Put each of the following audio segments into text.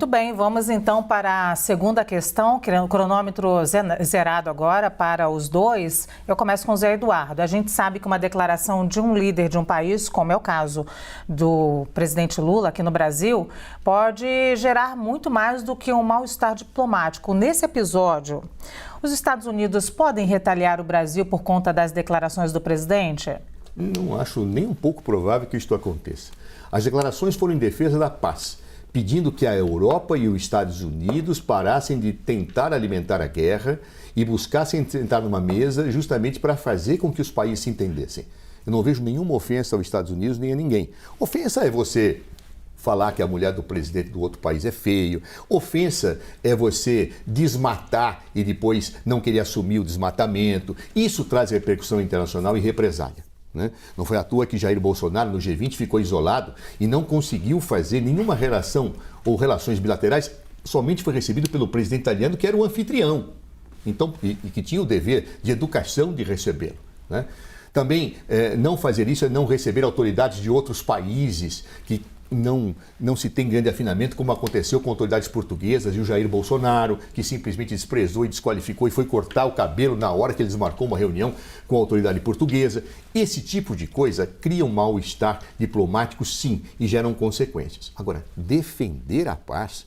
Muito bem, vamos então para a segunda questão, cronômetro zerado agora para os dois. Eu começo com o Zé Eduardo. A gente sabe que uma declaração de um líder de um país, como é o caso do presidente Lula aqui no Brasil, pode gerar muito mais do que um mal-estar diplomático. Nesse episódio, os Estados Unidos podem retaliar o Brasil por conta das declarações do presidente? Não acho nem um pouco provável que isto aconteça. As declarações foram em defesa da paz, pedindo que a Europa e os Estados Unidos parassem de tentar alimentar a guerra e buscassem sentar numa mesa justamente para fazer com que os países se entendessem. Eu não vejo nenhuma ofensa aos Estados Unidos nem a ninguém. Ofensa é você falar que a mulher do presidente do outro país é feio. Ofensa é você desmatar e depois não querer assumir o desmatamento. Isso traz repercussão internacional e represália. Não foi à toa que Jair Bolsonaro, no G20, ficou isolado e não conseguiu fazer nenhuma relação ou relações bilaterais, somente foi recebido pelo presidente italiano, que era o anfitrião, então, e que tinha o dever de educação de recebê-lo. Também não fazer isso é não receber autoridades de outros países que não se tem grande afinamento, como aconteceu com autoridades portuguesas e o Jair Bolsonaro, que simplesmente desprezou e desqualificou e foi cortar o cabelo na hora que ele desmarcou uma reunião com a autoridade portuguesa. Esse tipo de coisa cria um mal-estar diplomático, sim, e geram consequências. Agora, defender a paz,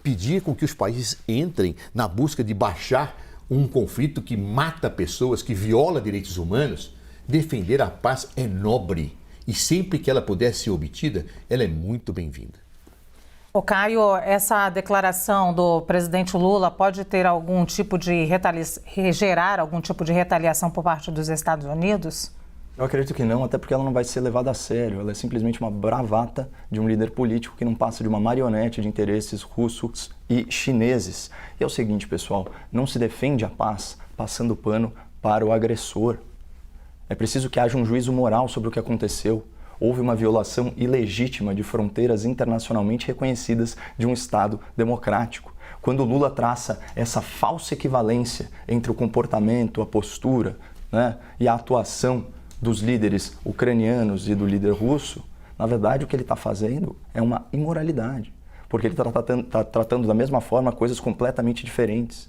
pedir com que os países entrem na busca de baixar um conflito que mata pessoas, que viola direitos humanos, defender a paz é nobre. E sempre que ela puder ser obtida, ela é muito bem-vinda. Ô Caio, essa declaração do presidente Lula pode ter algum tipo de gerar algum tipo de retaliação por parte dos Estados Unidos? Eu acredito que não, até porque ela não vai ser levada a sério. Ela é simplesmente uma bravata de um líder político que não passa de uma marionete de interesses russos e chineses. E é o seguinte, pessoal, não se defende a paz passando pano para o agressor. É preciso que haja um juízo moral sobre o que aconteceu. Houve uma violação ilegítima de fronteiras internacionalmente reconhecidas de um Estado democrático. Quando Lula traça essa falsa equivalência entre o comportamento, a postura, e a atuação dos líderes ucranianos e do líder russo, na verdade o que ele está fazendo é uma imoralidade, porque ele está tratando da mesma forma coisas completamente diferentes.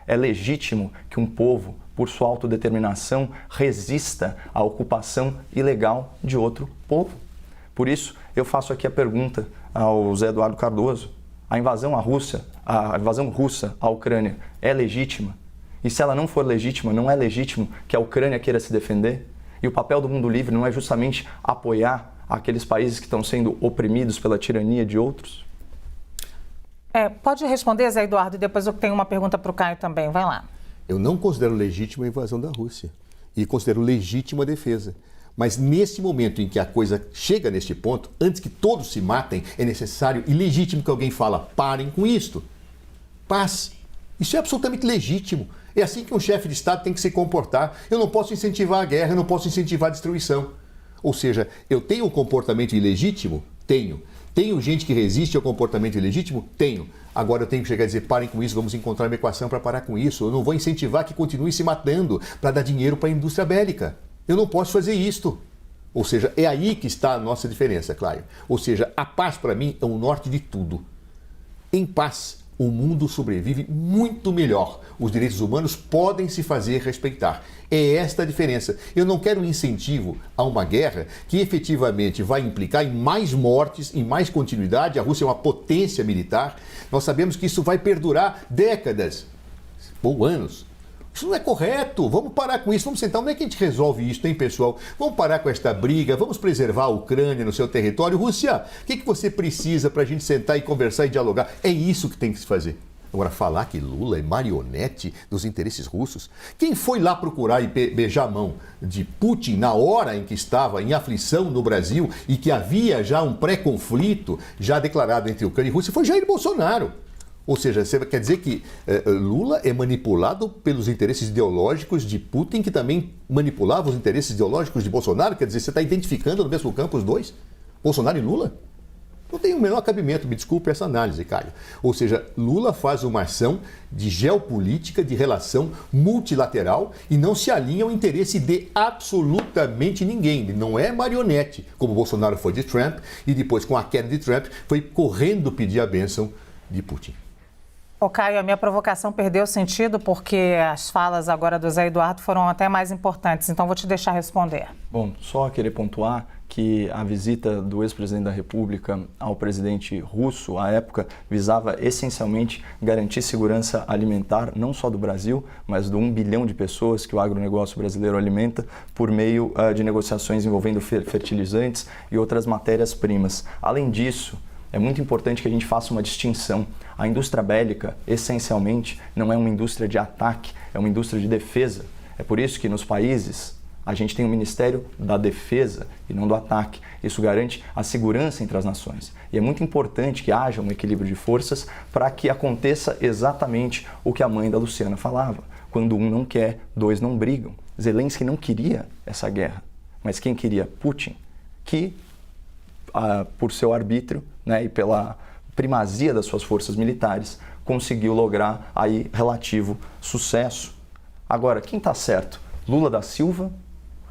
É legítimo que um povo, por sua autodeterminação, resista à ocupação ilegal de outro povo. Por isso, eu faço aqui a pergunta ao Zé Eduardo Cardoso. A invasão russa à Ucrânia é legítima? E se ela não for legítima, não é legítimo que a Ucrânia queira se defender? E o papel do mundo livre não é justamente apoiar aqueles países que estão sendo oprimidos pela tirania de outros? Pode responder, Zé Eduardo, e depois eu tenho uma pergunta para o Caio também. Vai lá. Eu não considero legítima a invasão da Rússia e considero legítima a defesa. Mas nesse momento em que a coisa chega neste ponto, antes que todos se matem, é necessário e legítimo que alguém fala, parem com isto. Paz. Isso é absolutamente legítimo. É assim que um chefe de Estado tem que se comportar. Eu não posso incentivar a guerra, eu não posso incentivar a destruição. Ou seja, eu tenho um comportamento ilegítimo? Tenho. Tenho gente que resiste ao comportamento ilegítimo? Tenho. Agora eu tenho que chegar e dizer, parem com isso, vamos encontrar uma equação para parar com isso. Eu não vou incentivar que continue se matando para dar dinheiro para a indústria bélica. Eu não posso fazer isto. Ou seja, é aí que está a nossa diferença, Cláudio. Ou seja, a paz para mim é o norte de tudo. Em paz, o mundo sobrevive muito melhor. Os direitos humanos podem se fazer respeitar. É esta a diferença. Eu não quero um incentivo a uma guerra que efetivamente vai implicar em mais mortes, em mais continuidade. A Rússia é uma potência militar. Nós sabemos que isso vai perdurar décadas ou anos. Isso não é correto. Vamos parar com isso. Vamos sentar. Onde é que a gente resolve isso, hein, pessoal? Vamos parar com esta briga. Vamos preservar a Ucrânia no seu território. Rússia, o que você precisa para a gente sentar e conversar e dialogar? É isso que tem que se fazer. Agora, falar que Lula é marionete dos interesses russos? Quem foi lá procurar e beijar a mão de Putin na hora em que estava em aflição no Brasil e que havia já um pré-conflito já declarado entre Ucrânia e Rússia foi Jair Bolsonaro. Ou seja, você quer dizer que Lula é manipulado pelos interesses ideológicos de Putin, que também manipulava os interesses ideológicos de Bolsonaro? Quer dizer, você está identificando no mesmo campo os dois? Bolsonaro e Lula? Não tem o menor cabimento, me desculpe essa análise, Caio. Ou seja, Lula faz uma ação de geopolítica, de relação multilateral e não se alinha ao interesse de absolutamente ninguém. Ele não é marionete, como Bolsonaro foi de Trump e depois, com a queda de Trump, foi correndo pedir a bênção de Putin. Ô Caio, a minha provocação perdeu sentido porque as falas agora do Zé Eduardo foram até mais importantes, então vou te deixar responder. Bom, só querer pontuar que a visita do ex-presidente da República ao presidente russo, à época, visava essencialmente garantir segurança alimentar, não só do Brasil, mas do 1 bilhão de pessoas que o agronegócio brasileiro alimenta, por meio de negociações envolvendo fertilizantes e outras matérias-primas. Além disso, é muito importante que a gente faça uma distinção. A indústria bélica, essencialmente, não é uma indústria de ataque, é uma indústria de defesa. É por isso que nos países a gente tem o Ministério da Defesa e não do ataque. Isso garante a segurança entre as nações. E é muito importante que haja um equilíbrio de forças para que aconteça exatamente o que a mãe da Luciana falava. Quando um não quer, dois não brigam. Zelensky não queria essa guerra, mas quem queria? Putin, que por seu arbítrio, né, e pela primazia das suas forças militares, conseguiu lograr aí relativo sucesso. Agora, quem está certo? Lula da Silva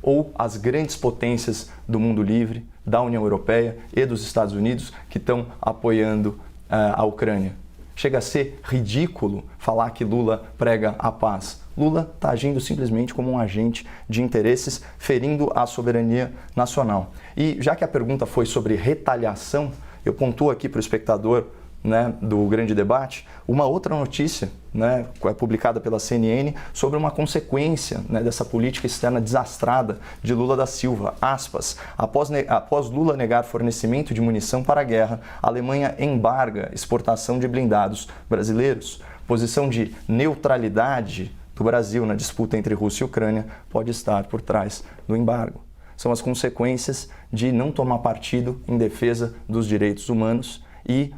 ou as grandes potências do mundo livre, da União Europeia e dos Estados Unidos que estão apoiando a Ucrânia? Chega a ser ridículo falar que Lula prega a paz. Lula está agindo simplesmente como um agente de interesses, ferindo a soberania nacional. E já que a pergunta foi sobre retaliação, eu pontuo aqui para o espectador, né, do grande debate, uma outra notícia, né, publicada pela CNN sobre uma consequência, né, dessa política externa desastrada de Lula da Silva. Aspas, após Lula negar fornecimento de munição para a guerra, a Alemanha embarga exportação de blindados brasileiros. Posição de neutralidade do Brasil na disputa entre Rússia e Ucrânia pode estar por trás do embargo. São as consequências de não tomar partido em defesa dos direitos humanos e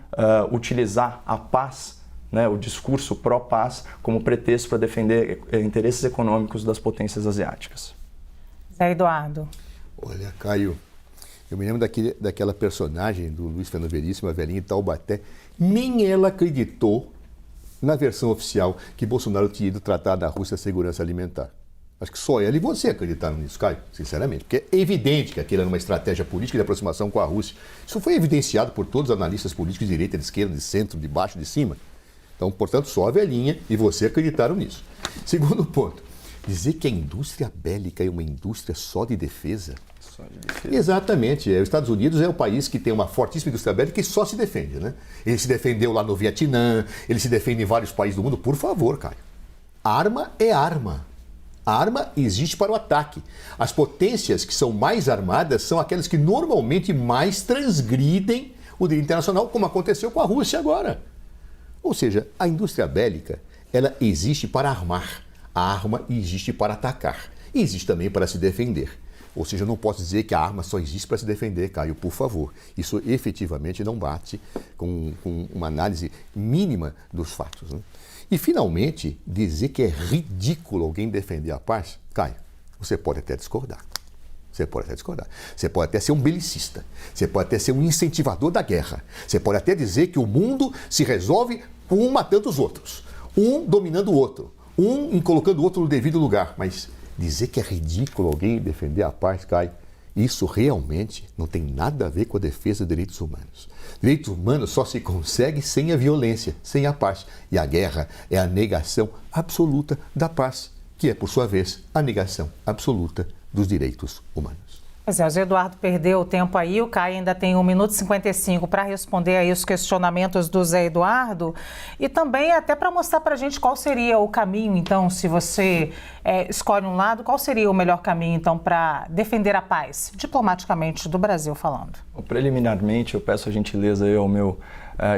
utilizar a paz, né, o discurso pró-paz, como pretexto para defender interesses econômicos das potências asiáticas. Zé Eduardo. Olha, Caio, eu me lembro daquela personagem do Luiz Fernando Veríssimo, a velhinha de Taubaté, nem ela acreditou na versão oficial que Bolsonaro tinha ido tratar da Rússia a segurança alimentar. Acho que só ela e você acreditaram nisso, Caio, sinceramente. Porque é evidente que aquilo era uma estratégia política de aproximação com a Rússia. Isso foi evidenciado por todos os analistas políticos de direita, de esquerda, de centro, de baixo, de cima. Então, portanto, só a velhinha e você acreditaram nisso. Segundo ponto, dizer que a indústria bélica é uma indústria só de defesa. Só de defesa. Exatamente. Os Estados Unidos é o país que tem uma fortíssima indústria bélica e só se defende, né? Ele se defendeu lá no Vietnã, ele se defende em vários países do mundo. Por favor, Caio. Arma é arma. A arma existe para o ataque. As potências que são mais armadas são aquelas que normalmente mais transgridem o direito internacional, como aconteceu com a Rússia agora. Ou seja, a indústria bélica, ela existe para armar. A arma existe para atacar. E existe também para se defender. Ou seja, eu não posso dizer que a arma só existe para se defender, Caio, por favor. Isso efetivamente não bate com uma análise mínima dos fatos, né? E, finalmente, dizer que é ridículo alguém defender a paz, Caio, você pode até discordar. Você pode até discordar. Você pode até ser um belicista. Você pode até ser um incentivador da guerra. Você pode até dizer que o mundo se resolve com um matando os outros, um dominando o outro, um colocando o outro no devido lugar. Mas dizer que é ridículo alguém defender a paz, Caio, isso realmente não tem nada a ver com a defesa de direitos humanos. Direitos humanos só se consegue sem a violência, sem a paz. E a guerra é a negação absoluta da paz, que é, por sua vez, a negação absoluta dos direitos humanos. Pois é, o Zé Eduardo perdeu o tempo aí, o Caio ainda tem 1 minuto e 55 para responder aí os questionamentos do Zé Eduardo e também até para mostrar para a gente qual seria o caminho, então, se você escolhe um lado, qual seria o melhor caminho, então, para defender a paz, diplomaticamente, do Brasil falando. Preliminarmente, eu peço a gentileza aí ao meu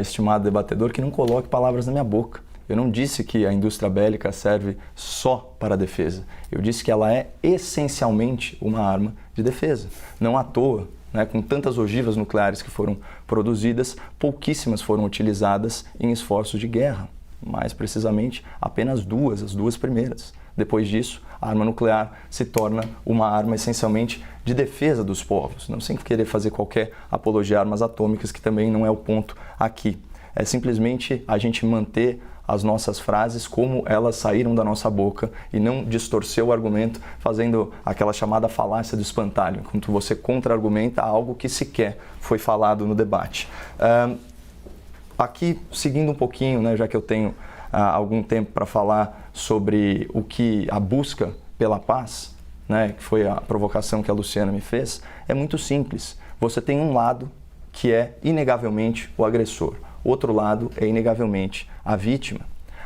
estimado debatedor que não coloque palavras na minha boca. Eu não disse que a indústria bélica serve só para a defesa. Eu disse que ela é essencialmente uma arma de defesa. Não à toa, né, com tantas ogivas nucleares que foram produzidas, pouquíssimas foram utilizadas em esforços de guerra. Mais precisamente, apenas duas, as duas primeiras. Depois disso, a arma nuclear se torna uma arma essencialmente de defesa dos povos. Não sem querer fazer qualquer apologia a armas atômicas, que também não é o ponto aqui. É simplesmente a gente manter as nossas frases como elas saíram da nossa boca e não distorcer o argumento fazendo aquela chamada falácia do espantalho, enquanto você contra-argumenta algo que sequer foi falado no debate. aqui, seguindo um pouquinho, né, já que eu tenho algum tempo para falar sobre o que a busca pela paz, né, que foi a provocação que a Luciana me fez, é muito simples. Você tem um lado que é inegavelmente o agressor, outro lado é inegavelmente a vítima.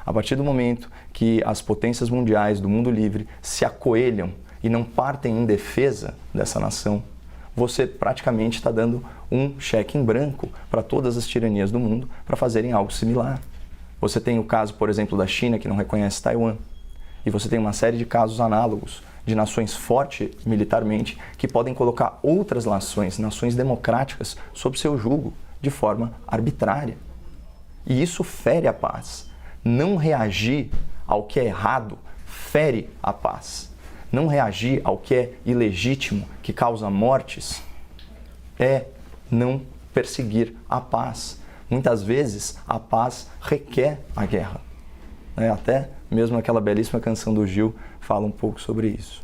A partir do momento que as potências mundiais do mundo livre se acoelham e não partem em defesa dessa nação, você praticamente está dando um cheque em branco para todas as tiranias do mundo para fazerem algo similar. Você tem o caso, por exemplo, da China, que não reconhece Taiwan. E você tem uma série de casos análogos de nações fortes militarmente que podem colocar outras nações democráticas, sob seu jugo de forma arbitrária. E isso fere a paz. Não reagir ao que é errado fere a paz. Não reagir ao que é ilegítimo, que causa mortes, é não perseguir a paz. Muitas vezes a paz requer a guerra. Até mesmo aquela belíssima canção do Gil fala um pouco sobre isso.